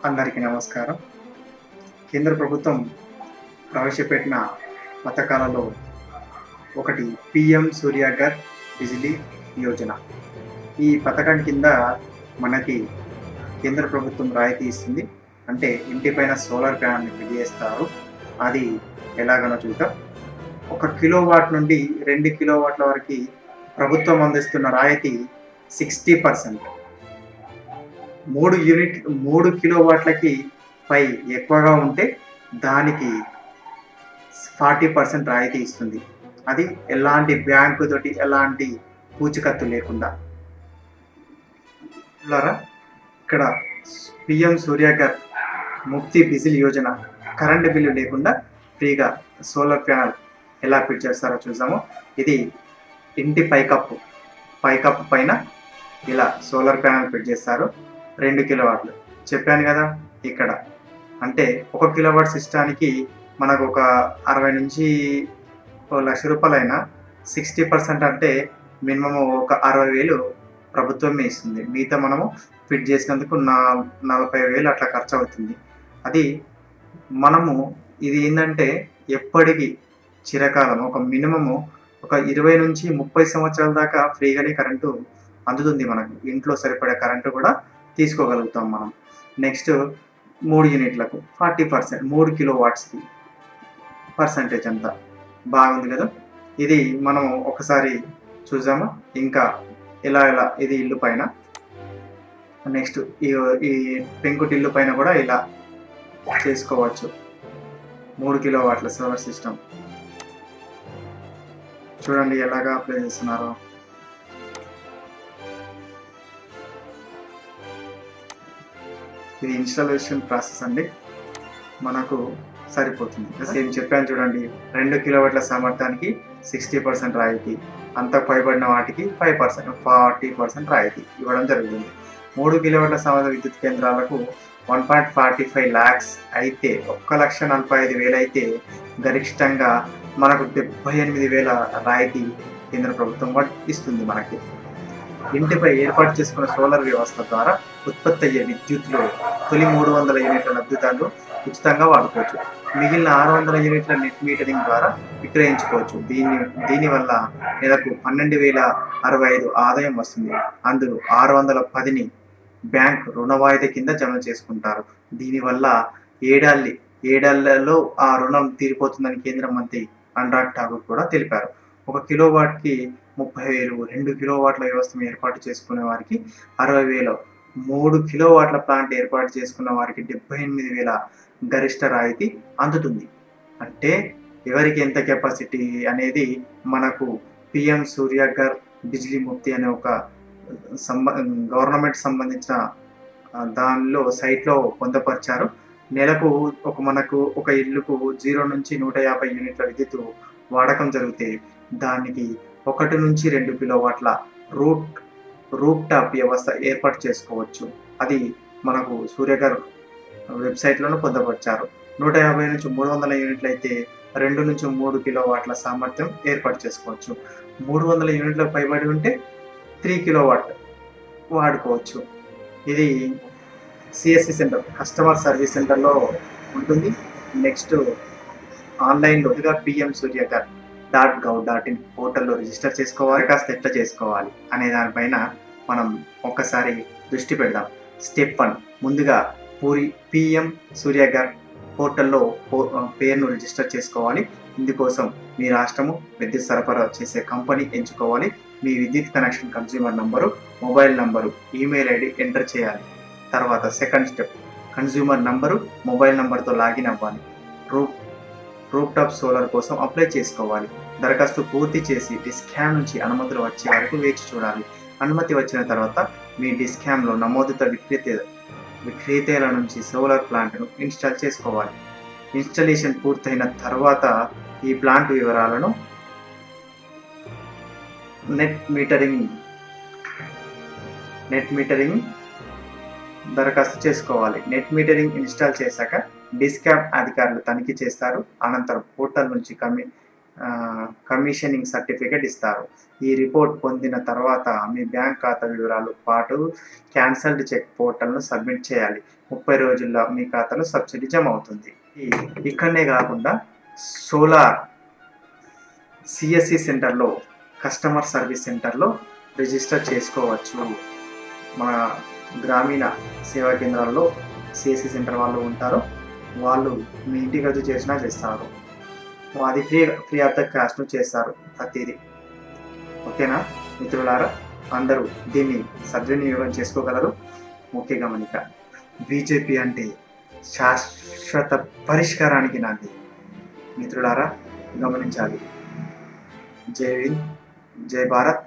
అందరికీ నమస్కారం. కేంద్ర ప్రభుత్వం ప్రవేశపెట్టిన పథకాలలో ఒకటి పీఎం సూర్యాఘర్ బిజిలీ యోజన. ఈ పథకం కింద మనకి కేంద్ర ప్రభుత్వం రాయితీ ఇస్తుంది. అంటే ఇంటిపైన సోలార్ ప్యానల్ని ఫిట్ చేస్తారు. అది ఎలాగనో చూద్దాం. 1 కిలోవాట్ నుండి 2 కిలోవాట్ల వరకు ప్రభుత్వం అందిస్తున్న రాయితీ 60%. 3 కిలోవాట్లకి పై ఎక్కువగా ఉంటే దానికి 40% రాయితీ ఇస్తుంది. అది ఎలాంటి బ్యాంకు తోటి ఎలాంటి పూచికత్తు లేకుండా. ఇక్కడ PM Suryaghar Muft Bijli Yojana current bill లేకుండా ఫ్రీగా సోలార్ ప్యానల్ ఎలా ఫిట్ చేస్తారో చూసాము. ఇది ఇంటి పైకప్పు పైన ఇలా సోలార్ ప్యానల్ ఫిట్ చేస్తారు. 2 కిలోవాట్లు చెప్పాను కదా. ఇక్కడ అంటే 1 కిలోవాట్ సిస్టానికి మనకు ఒక 60 నుంచి 1 లక్ష రూపాయలైనా 60% అంటే మినిమం ఒక 60,000 ప్రభుత్వమే ఇస్తుంది. మిగతా మనము ఫిట్ చేసినందుకు 40,000 అట్లా ఖర్చు అవుతుంది. అది మనము ఇది ఏంటంటే ఎప్పటికీ చిరకాలం ఒక మినిమము ఒక 20 నుంచి 30 సంవత్సరాల దాకా ఫ్రీగానే కరెంటు అందుతుంది. మనకు ఇంట్లో సరిపడే కరెంటు కూడా తీసుకోగలుగుతాం మనం. నెక్స్ట్ 3 యూనిట్లకు 40%, 3 కిలోవాట్స్కి పర్సంటేజ్ అంతా బాగుంది కదా. ఇది మనం ఒకసారి చూసాము. ఇంకా ఇలా ఇది ఇల్లు పైన, నెక్స్ట్ ఈ పెంకుటి ఇల్లు పైన కూడా ఇలా చేసుకోవచ్చు. 3 కిలోవాట్ల సోలార్ సిస్టమ్ చూడండి ఎలాగా అప్లై చేస్తున్నారో. ఇది ఇన్స్టాలేషన్ ప్రాసెస్ అండి, మనకు సరిపోతుంది. సేమ్ చెప్పాను చూడండి. 2 కిలోవాట్ల సామర్థ్యానికి 60% రాయితీ, అంత పైబడిన వాటికి 5% 40% రాయితీ ఇవ్వడం జరుగుతుంది. 3 కిలోవాట్ల సామర్థ్య విద్యుత్ కేంద్రాలకు 1.45 lakhs అయితే 1,45,000 అయితే గరిష్టంగా మనకు 78,000 రాయితీ కేంద్ర ప్రభుత్వం ఇస్తుంది మనకి. ఇంటిపై ఏర్పాటు చేసుకున్న సోలార్ వ్యవస్థ ద్వారా ఉత్పత్తి అయ్యే విద్యుత్లో తొలి 300 యూనిట్ల లబ్ధిదారులు ఉచితంగా వాడుకోవచ్చు. మిగిలిన 600 యూనిట్ల నెట్ మీటరింగ్ ద్వారా విక్రయించుకోవచ్చు. దీనివల్ల నెలకు 12,065 ఆదాయం వస్తుంది. అందులో 610ని బ్యాంక్ రుణ వాయిదా కింద జమ చేసుకుంటారు. దీనివల్ల ఏడాళ్లలో ఆ రుణం తీరిపోతుందని కేంద్ర మంత్రి అనురాగ్ ఠాకూర్ కూడా తెలిపారు. 1 కిలోవాట్కి 30,000, 2 కిలోవాట్ల వ్యవస్థను ఏర్పాటు చేసుకునే వారికి 60,000, 3 కిలోవాట్ల ప్లాంట్ ఏర్పాటు చేసుకున్న వారికి 78,000 గరిష్ట రాయితీ అందుతుంది. అంటే ఎవరికి ఎంత కెపాసిటీ అనేది మనకు పిఎం సూర్యాఘర్ బిజిలీ ముఫ్తీ అనే ఒక గవర్నమెంట్ సంబంధించిన దానిలో సైట్లో పొందపరిచారు. నెలకు మనకు ఒక ఇల్లుకు 0 నుంచి 150 యూనిట్ల విద్యుత్ వాడకం జరిగితే దానికి 1 నుంచి 2 కిలోవాట్ల రూప్ టాప్ వ్యవస్థ ఏర్పాటు చేసుకోవచ్చు. అది మనకు సూర్యాఘర్ వెబ్సైట్లోనూ పొందపరిచారు. 150 నుంచి 300 యూనిట్లు అయితే 2 నుంచి 3 కిలోవాట్ల సామర్థ్యం ఏర్పాటు చేసుకోవచ్చు. 300 యూనిట్లకు పైబడి ఉంటే 3 కిలోవాట్ వాడుకోవచ్చు. ఇది సిఎస్సి సెంటర్, కస్టమర్ సర్వీస్ సెంటర్లో ఉంటుంది. నెక్స్ట్ ఆన్లైన్లో పిఎం సూర్యాఘర్ .gov.in పోర్టల్లో రిజిస్టర్ చేసుకోవాలి. కాస్త ఎట్లా చేసుకోవాలి అనే దానిపైన మనం ఒక్కసారి దృష్టి పెడదాం. స్టెప్ 1, ముందుగా పిఎం సూర్యాఘర్ పోర్టల్లో పేరును రిజిస్టర్ చేసుకోవాలి. ఇందుకోసం మీ రాష్ట్రము, విద్యుత్ సరఫరా చేసే కంపెనీ ఎంచుకోవాలి. మీ విద్యుత్ connection consumer number, mobile number, email ID enter చేయాలి. తర్వాత second step, consumer number, mobile నంబర్తో లాగిన్ అవ్వాలి. రూప్ టాప్ సోలార్ కోసం అప్లై చేసుకోవాలి. దరఖాస్తు పూర్తి చేసి డిస్కామ్ నుంచి అనుమతులు వచ్చే వరకు వేచి చూడాలి. అనుమతి వచ్చిన తర్వాత మీ డిస్కామ్లో నమోదిత విక్రేతల నుంచి సోలార్ ప్లాంట్ను ఇన్స్టాల్ చేసుకోవాలి. ఇన్స్టాలేషన్ పూర్తయిన తర్వాత ఈ ప్లాంట్ వివరాలను నెట్ మీటరింగ్ దరఖాస్తు చేసుకోవాలి. నెట్ మీటరింగ్ ఇన్స్టాల్ చేశాక డిస్కామ్ అధికారులు తనిఖీ చేస్తారు. అనంతరం పోర్టల్ నుంచి కమిషనింగ్ సర్టిఫికేట్ ఇస్తారు. ఈ రిపోర్ట్ పొందిన తర్వాత మీ బ్యాంక్ ఖాతా వివరాలు పాటు క్యాన్సల్డ్ చెక్ పోర్టల్ను సబ్మిట్ చేయాలి. 30 రోజుల్లో మీ ఖాతాలో సబ్సిడీ జమ అవుతుంది. ఇక్కడనే కాకుండా సోలార్ సిఎస్సి సెంటర్లో కస్టమర్ సర్వీస్ సెంటర్లో రిజిస్టర్ చేసుకోవచ్చు. మన గ్రామీణ సేవా కేంద్రాల్లో సిఎస్సి సెంటర్ వాళ్ళు ఉంటారు. వాళ్ళు మీ ఇంటికి వచ్చి చేసినా చేస్తారు. అది ఫ్రీ ఆఫ్ ద కాస్ట్ను చేస్తారు ప్రతిదీ. ఓకేనా మిత్రులారా, అందరూ దీన్ని సద్వినియోగం చేసుకోగలరు. ముఖ్య గమనిక, బీజేపీ అంటే శాశ్వత పరిష్కారానికి నాంది. మిత్రులారా గమనించాలి. జై హింద్, జై భారత్.